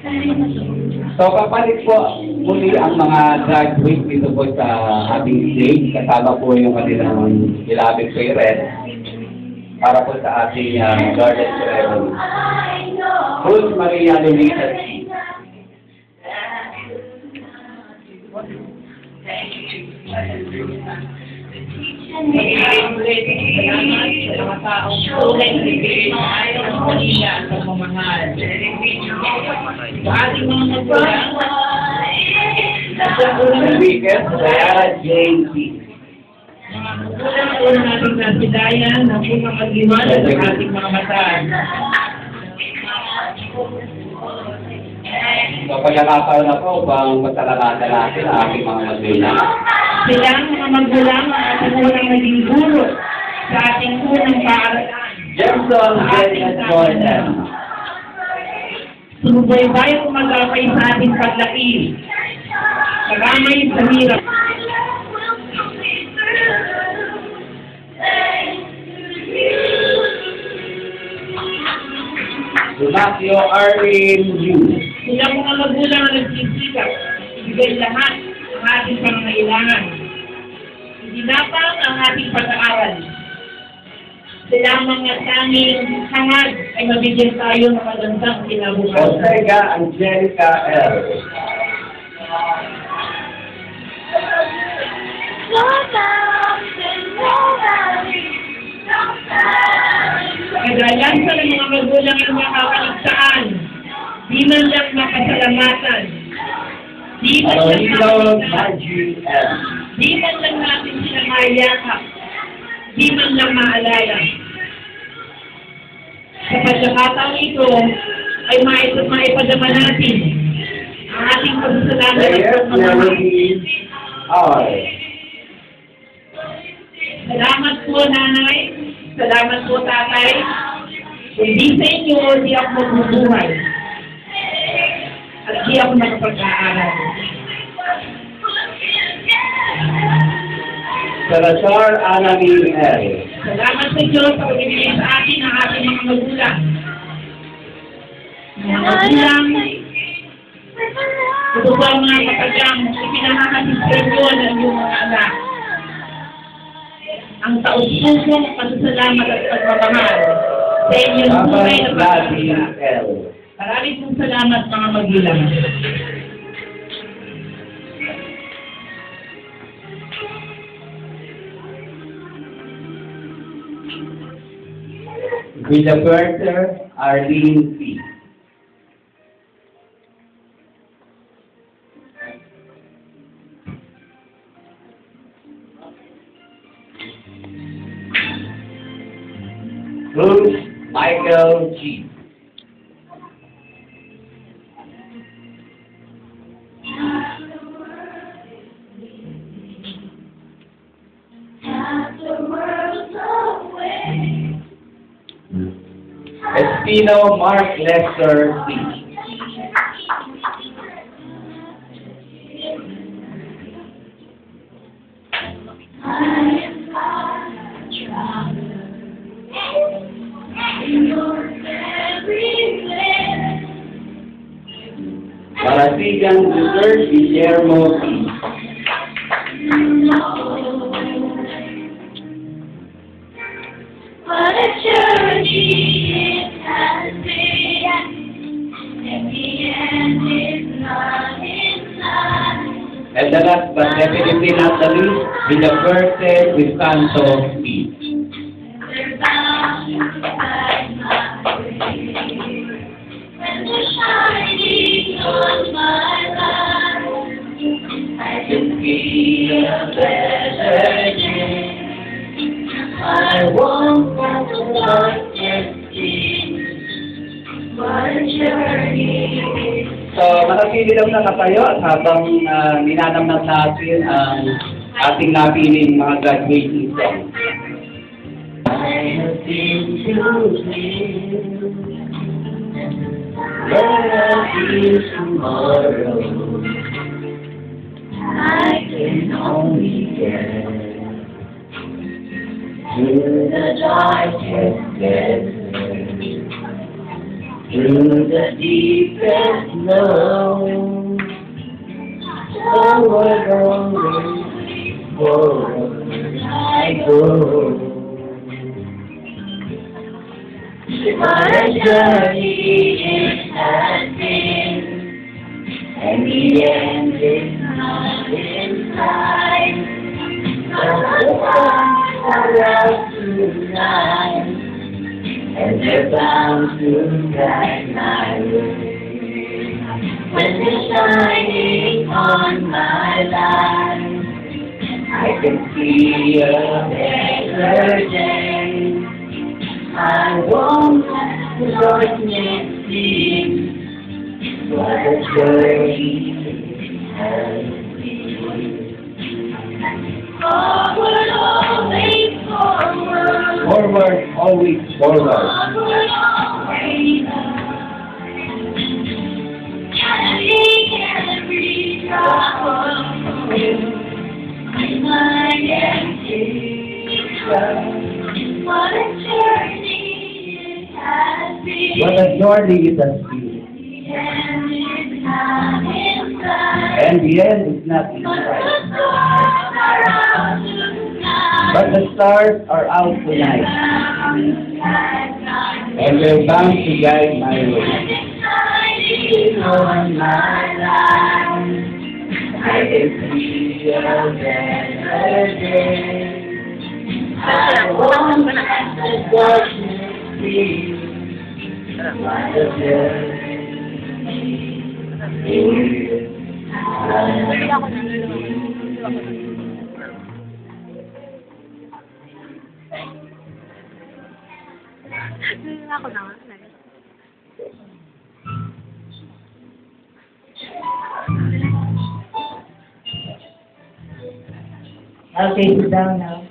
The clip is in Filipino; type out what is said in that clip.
So, kapalit po muli ang mga graduate dito po sa ating stage. Kasama po yung kanilang beloved parents para po sa ating garden ceremony. Ruth Maria Luisa. Salamat sa mga taong tulad ni Pilipinas ng kanila sa pamahal. Sa ating mga magulang, Speaker, Sarah J.C. mga magulang po ng ating nasidayan na punang pag-iwala sa ating mga mata. So, pagkakataon na po, bang masalamatan natin ang ating mga magulang. Sila ang mga magulang ang ating unang naging guro sa ating unang paaralan. Jenson Bennett Jordan. Sumubaybay at umagapay sa ating paglaki. Karamay sa hirap. Lumacio Arlene Yu. Sila mga magulang ang nagsisikap, ibigay lahat ang ating pangangailangan. Iginapang ang ating pag-aaral. Sila mga tanging hangad ay mabigyan tayo ng magandang kinabukasan. Ortega Angelica L. Kadalan sa mga magulang ang makakaligtaan, di man lang makasalamatan, di man lang natin sila mayakap, di man lang maalala. Sa pagkakataong ito ay maipadama natin ang ating pagsasalamat at pagmamahal. Salamat po, nanay. Salamat po, tatay. Kung di sa inyo, di ako magbubuhay. At di ako makapag-aaral. Salazar Anami L. Salamat sa Diyos sa pagbibigay sa atin ng ating mga magulang. Mga magulang, ito po ang mga katagang ipinahakatid sa inyo ng iyong mga anak. Ang taos-pusong pasasalamat at pagmamahal sa inyong buhay na pagkakita. Maraming pong salamat mga magulang. Villapuerta Arlene P. Bruce Michael G. Espino Mark Lester C. Parasigan Dessert Guillermo P. What a journey it has been. In the end, it's not enough. And the last but definitely not the least, Villapuerte Crisanto P. They're bound by my way. When the shining on my life, I can feel a better day. I won't let the darkness in. What a journey. So, manatili lang na katayo at habang ninanamnam natin ang ating napiling mga graduating songs. I have been to live. Where I'll be tomorrow, I can only get to the darkest desert. through the deepest snow. Forward, always forward I go. What a journey it has been, and the end is not in sight. But the stars are out tonight, and they're bound to guide my way. When they're shining on my life, I can see a better day. I won't let the darkness see what a journey has been. Forward, always forward. Forward, always forward. Forward, always. Carrying every trouble in my empty cup. What a journey it has been. What a journey it has been. And the end is not And the end is not in in sight. But sight. the stars are out But the stars are out tonight. tonight, and they're bound to guide my way. On my life, I can see a better day. I won't let the darkness see what a Ako na nga. Okay, sit down now.